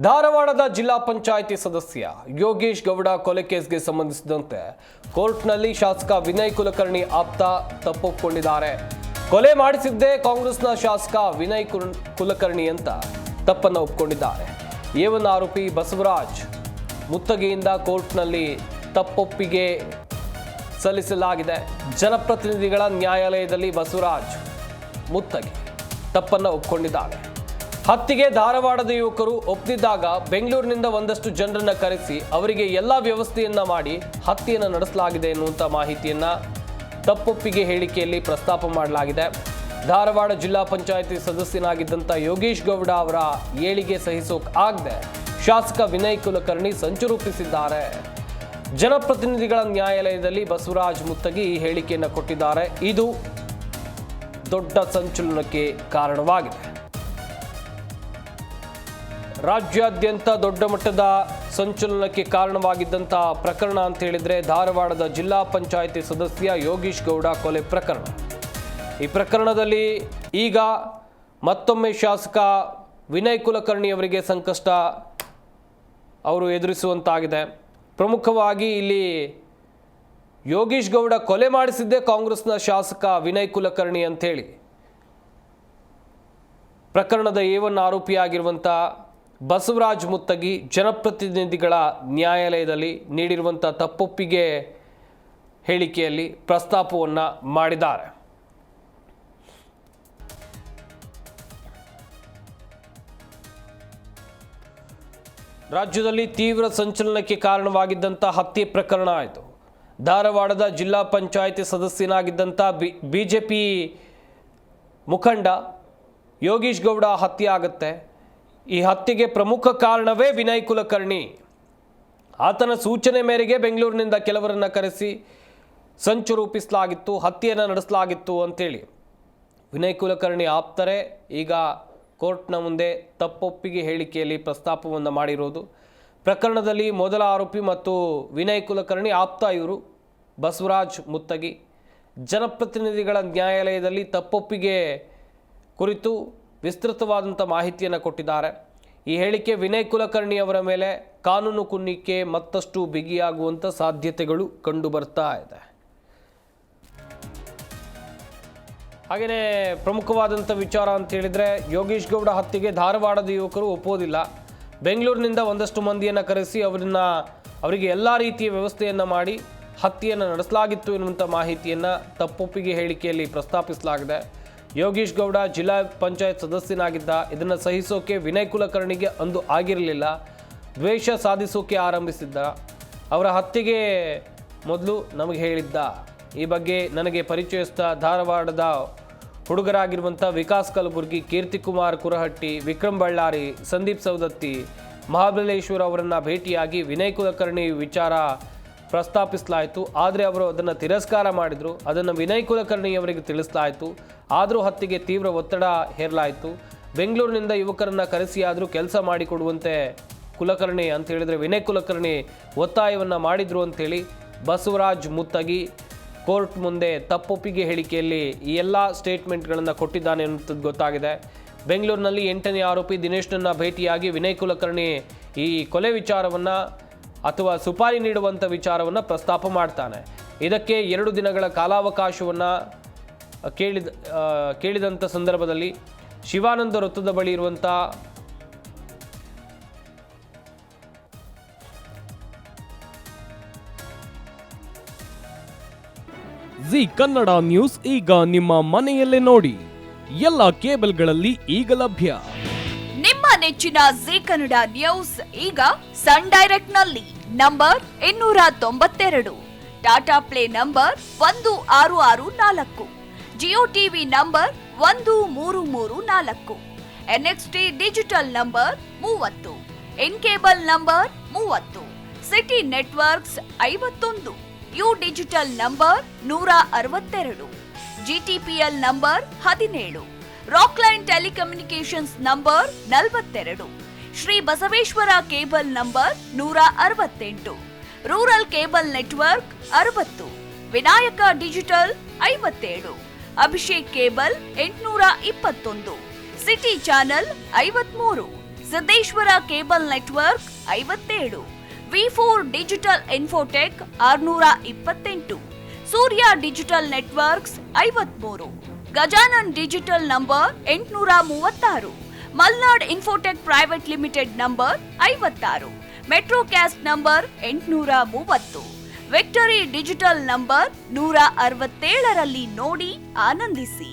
ಧಾರವಾಡದ ಜಿಲ್ಲಾ ಪಂಚಾಯಿತಿ ಸದಸ್ಯ ಯೋಗೇಶ್ ಗೌಡ ಕೊಲೆ ಕೇಸ್ಗೆ ಸಂಬಂಧಿಸಿದಂತೆ ಕೋರ್ಟ್ನಲ್ಲಿ ಶಾಸಕ ವಿನಯ್ ಕುಲಕರ್ಣಿ ಆಪ್ತ ತಪ್ಪೊಪ್ಪಿಕೊಂಡಿದ್ದಾರೆ. ಕೊಲೆ ಮಾಡಿಸಿದ್ದೇ ಕಾಂಗ್ರೆಸ್ನ ಶಾಸಕ ವಿನಯ್ ಕುಲಕರ್ಣಿ ಅಂತ ತಪ್ಪನ್ನು ಒಪ್ಪಿಕೊಂಡಿದ್ದಾರೆ. ಏವನ್ ಆರೋಪಿ ಬಸವರಾಜ್ ಮುತ್ತಗಿಯಿಂದ ಕೋರ್ಟ್ನಲ್ಲಿ ತಪ್ಪೊಪ್ಪಿಗೆ ಸಲ್ಲಿಸಲಾಗಿದೆ. ಜನಪ್ರತಿನಿಧಿಗಳ ನ್ಯಾಯಾಲಯದಲ್ಲಿ ಬಸವರಾಜ್ ಮುತ್ತಗಿ ತಪ್ಪನ್ನು ಒಪ್ಪಿಕೊಂಡಿದ್ದಾರೆ. ಹತ್ಯೆಗೆ ಧಾರವಾಡದ ಯುವಕರು ಒಪ್ಪಿದ್ದಾಗ ಬೆಂಗಳೂರಿನಿಂದ ಒಂದಷ್ಟು ಜನರನ್ನ ಕರೆಸಿ ಅವರಿಗೆ ಎಲ್ಲ ವ್ಯವಸ್ಥೆಯನ್ನ ಮಾಡಿ ಹತ್ಯೆಯನ್ನು ನಡೆಸಲಾಗಿದೆ ಎನ್ನುವಂಥ ಮಾಹಿತಿಯನ್ನ ತಪ್ಪೊಪ್ಪಿಗೆ ಹೇಳಿಕೆಯಲ್ಲಿ ಪ್ರಸ್ತಾಪ ಮಾಡಲಾಗಿದೆ. ಧಾರವಾಡ ಜಿಲ್ಲಾ ಪಂಚಾಯಿತಿ ಸದಸ್ಯನಾಗಿದ್ದಂಥ ಯೋಗೇಶ್ ಗೌಡ ಅವರ ಏಳಿಗೆ ಸಹಿಸೋಕಾಗದೆ ಶಾಸಕ ವಿನಯ್ ಕುಲಕರ್ಣಿ ಸಂಚು ರೂಪಿಸಿದ್ದಾರೆ. ಜನಪ್ರತಿನಿಧಿಗಳ ನ್ಯಾಯಾಲಯದಲ್ಲಿ ಬಸವರಾಜ್ ಮುತ್ತಗಿ ಈ ಹೇಳಿಕೆಯನ್ನು ಕೊಟ್ಟಿದ್ದಾರೆ. ಇದು ದೊಡ್ಡ ಸಂಚಲನಕ್ಕೆ ಕಾರಣವಾಗಿದೆ. ರಾಜ್ಯಾದ್ಯಂತ ದೊಡ್ಡ ಮಟ್ಟದ ಸಂಚಲನಕ್ಕೆ ಕಾರಣವಾಗಿದ್ದಂಥ ಪ್ರಕರಣ ಅಂತ ಹೇಳಿದ್ರೆ ಧಾರವಾಡದ ಜಿಲ್ಲಾ ಪಂಚಾಯಿತಿ ಸದಸ್ಯ ಯೋಗೇಶ್ ಗೌಡ ಕೊಲೆ ಪ್ರಕರಣ. ಈ ಪ್ರಕರಣದಲ್ಲಿ ಈಗ ಮತ್ತೊಮ್ಮೆ ಶಾಸಕ ವಿನಯ್ ಕುಲಕರ್ಣಿ ಅವರಿಗೆ ಸಂಕಷ್ಟ ಅವರು ಎದುರಿಸುವಂತಾಗಿದೆ. ಪ್ರಮುಖವಾಗಿ ಇಲ್ಲಿ ಯೋಗೇಶ್ ಗೌಡ ಕೊಲೆ ಮಾಡಿಸಿದ್ದೇ ಕಾಂಗ್ರೆಸ್ನ ಶಾಸಕ ವಿನಯ್ ಕುಲಕರ್ಣಿ ಅಂಥೇಳಿ ಪ್ರಕರಣದ ಏವನ್ ಆರೋಪಿಯಾಗಿರುವಂಥ ಬಸವರಾಜ್ ಮುತ್ತಗಿ ಜನಪ್ರತಿನಿಧಿಗಳ ನ್ಯಾಯಾಲಯದಲ್ಲಿ ನೀಡಿರುವಂಥ ತಪ್ಪೊಪ್ಪಿಗೆ ಹೇಳಿಕೆಯಲ್ಲಿ ಪ್ರಸ್ತಾಪವನ್ನು ಮಾಡಿದ್ದಾರೆ. ರಾಜ್ಯದಲ್ಲಿ ತೀವ್ರ ಸಂಚಲನಕ್ಕೆ ಕಾರಣವಾಗಿದ್ದಂಥ ಹತ್ಯೆ ಪ್ರಕರಣ ಆಯಿತು. ಧಾರವಾಡದ ಜಿಲ್ಲಾ ಪಂಚಾಯಿತಿ ಸದಸ್ಯನಾಗಿದ್ದಂಥ ಬಿಜೆಪಿ ಮುಖಂಡ ಯೋಗೇಶ್ ಗೌಡ ಹತ್ಯೆ ಆಗುತ್ತೆ. ಈ ಹತ್ಯೆಗೆ ಪ್ರಮುಖ ಕಾರಣವೇ ವಿನಯ್ ಕುಲಕರ್ಣಿ. ಆತನ ಸೂಚನೆ ಮೇರೆಗೆ ಬೆಂಗಳೂರಿನಿಂದ ಕೆಲವರನ್ನು ಕರೆಸಿ ಸಂಚು ರೂಪಿಸಲಾಗಿತ್ತು, ಹತ್ಯೆಯನ್ನು ನಡೆಸಲಾಗಿತ್ತು ಅಂತೇಳಿ ವಿನಯ್ ಕುಲಕರ್ಣಿ ಆಪ್ತರೇ ಈಗ ಕೋರ್ಟ್ನ ಮುಂದೆ ತಪ್ಪೊಪ್ಪಿಗೆ ಹೇಳಿಕೆಯಲ್ಲಿ ಪ್ರಸ್ತಾಪವನ್ನು ಮಾಡಿರೋದು. ಪ್ರಕರಣದಲ್ಲಿ ಮೊದಲ ಆರೋಪಿ ಮತ್ತು ವಿನಯ್ ಕುಲಕರ್ಣಿ ಆಪ್ತ ಇವರು ಬಸವರಾಜ್ ಮುತ್ತಗಿ ಜನಪ್ರತಿನಿಧಿಗಳ ನ್ಯಾಯಾಲಯದಲ್ಲಿ ತಪ್ಪೊಪ್ಪಿಗೆ ಕುರಿತು ವಿಸ್ತೃತವಾದಂಥ ಮಾಹಿತಿಯನ್ನು ಕೊಟ್ಟಿದ್ದಾರೆ. ಈ ಹೇಳಿಕೆ ವಿನಯ್ ಕುಲಕರ್ಣಿ ಅವರ ಮೇಲೆ ಕಾನೂನು ಕುಣಿಕೆ ಮತ್ತಷ್ಟು ಬಿಗಿಯಾಗುವಂಥ ಸಾಧ್ಯತೆಗಳು ಕಂಡು ಬರ್ತಾ ಇದೆ. ಹಾಗೆಯೇ ಪ್ರಮುಖವಾದಂಥ ವಿಚಾರ ಅಂತ ಹೇಳಿದರೆ ಯೋಗೇಶ್ ಗೌಡ ಹತ್ಯೆಗೆ ಧಾರವಾಡದ ಯುವಕರು ಒಪ್ಪೋದಿಲ್ಲ. ಬೆಂಗಳೂರಿನಿಂದ ಒಂದಷ್ಟು ಮಂದಿಯನ್ನು ಕರೆಸಿ ಅವರಿಗೆ ಎಲ್ಲ ರೀತಿಯ ವ್ಯವಸ್ಥೆಯನ್ನು ಮಾಡಿ ಹತ್ಯೆಯನ್ನು ನಡೆಸಲಾಗಿತ್ತು ಎನ್ನುವಂಥ ಮಾಹಿತಿಯನ್ನು ತಪ್ಪೊಪ್ಪಿಗೆ ಹೇಳಿಕೆಯಲ್ಲಿ ಪ್ರಸ್ತಾಪಿಸಲಾಗಿದೆ. ಯೋಗೇಶ್ ಗೌಡ ಜಿಲ್ಲಾ ಪಂಚಾಯತ್ ಸದಸ್ಯನಾಗಿದ್ದ. ಇದನ್ನು ಸಹಿಸೋಕೆ ವಿನಯ್ ಕುಲಕರ್ಣಿಗೆ ಅಂದು ಆಗಿರಲಿಲ್ಲ. ದ್ವೇಷ ಸಾಧಿಸೋಕೆ ಆರಂಭಿಸಿದ್ದ. ಅವರ ಹತ್ಯೆಗೆ ಮೊದಲು ನಮಗೆ ಹೇಳಿದ್ದ. ಈ ಬಗ್ಗೆ ನನಗೆ ಪರಿಚಯಿಸಿದ ಧಾರವಾಡದ ಹುಡುಗರಾಗಿರುವಂಥ ವಿಕಾಸ್ ಕಲಬುರ್ಗಿ, ಕೀರ್ತಿಕುಮಾರ್ ಕುರಹಟ್ಟಿ, ವಿಕ್ರಮ್ ಬಳ್ಳಾರಿ, ಸಂದೀಪ್ ಸೌದತ್ತಿ, ಮಹಾಬಲೇಶ್ವರ್ ಅವರನ್ನು ಭೇಟಿಯಾಗಿ ವಿನಯ್ ಕುಲಕರ್ಣಿ ವಿಚಾರ ಪ್ರಸ್ತಾಪಿಸಲಾಯಿತು. ಆದರೆ ಅವರು ಅದನ್ನು ತಿರಸ್ಕಾರ ಮಾಡಿದರು. ಅದನ್ನು ವಿನಯ್ ಕುಲಕರ್ಣಿ ಅವರಿಗೆ ತಿಳಿಸಲಾಯಿತು. ಆದರೂ ಹತ್ಯೆಗೆ ತೀವ್ರ ಒತ್ತಡ ಹೇರಲಾಯಿತು. ಬೆಂಗಳೂರಿನಿಂದ ಯುವಕರನ್ನು ಕರೆಸಿಯಾದರೂ ಕೆಲಸ ಮಾಡಿಕೊಡುವಂತೆ ಕುಲಕರ್ಣಿ ಅಂತ ಹೇಳಿದರೆ ವಿನಯ್ ಕುಲಕರ್ಣಿ ಒತ್ತಾಯವನ್ನು ಮಾಡಿದರು ಅಂಥೇಳಿ ಬಸವರಾಜ್ ಮುತ್ತಗಿ ಕೋರ್ಟ್ ಮುಂದೆ ತಪ್ಪೊಪ್ಪಿಗೆ ಹೇಳಿಕೆಯಲ್ಲಿ ಈ ಎಲ್ಲ ಸ್ಟೇಟ್ಮೆಂಟ್ಗಳನ್ನು ಕೊಟ್ಟಿದ್ದಾನೆ ಅನ್ನೋದು ಗೊತ್ತಾಗಿದೆ. ಬೆಂಗಳೂರಿನಲ್ಲಿ 8ನೇ ಆರೋಪಿ ದಿನೇಶ್ನನ್ನು ಭೇಟಿಯಾಗಿ ವಿನಯ್ ಕುಲಕರ್ಣಿ ಈ ಕೊಲೆ ವಿಚಾರವನ್ನು ಅಥವಾ ಸುಪಾರಿ ನೀಡುವಂಥ ವಿಚಾರವನ್ನು ಪ್ರಸ್ತಾಪ ಮಾಡ್ತಾನೆ. ಇದಕ್ಕೆ 2 ದಿನಗಳ ಕಾಲಾವಕಾಶವನ್ನು ಕೇಳಿದಂಥ ಸಂದರ್ಭದಲ್ಲಿ ಶಿವಾನಂದ ವೃತ್ತದ ಬಳಿ ಇರುವಂಥ ಜಿ ಕನ್ನಡ ನ್ಯೂಸ್ ಈಗ ನಿಮ್ಮ ಮನೆಯಲ್ಲೇ ನೋಡಿ. ಎಲ್ಲ ಕೇಬಲ್ಗಳಲ್ಲಿ ಈಗ ಲಭ್ಯ. ನಿಮ್ಮ ನೆಚ್ಚಿನ ಜಿ ಕನ್ನಡ ನ್ಯೂಸ್ ಈಗ ಸನ್ ಡೈರೆಕ್ಟ್ ನಲ್ಲಿ number 292, Tata play number 1664, Jio TV number 1334, NXT digital number 30, in cable number 30, city networks 51, U digital number 162, GTPL number 17, Rockline telecommunications number 42, Shri Basaveshwara cable number 168, rural cable network 60, Vinayaka digital 57, Abhishek cable 821, city channel 53, Siddeshwara cable network 57, V4 digital Infotech 628, Surya digital networks 53, Gajanan digital number 836, Malnad Infotech Private Limited number 56, Metrocast number 830, Victory Digital number 167ರಲ್ಲಿ ನೋಡಿ ಆನಂದಿಸಿ.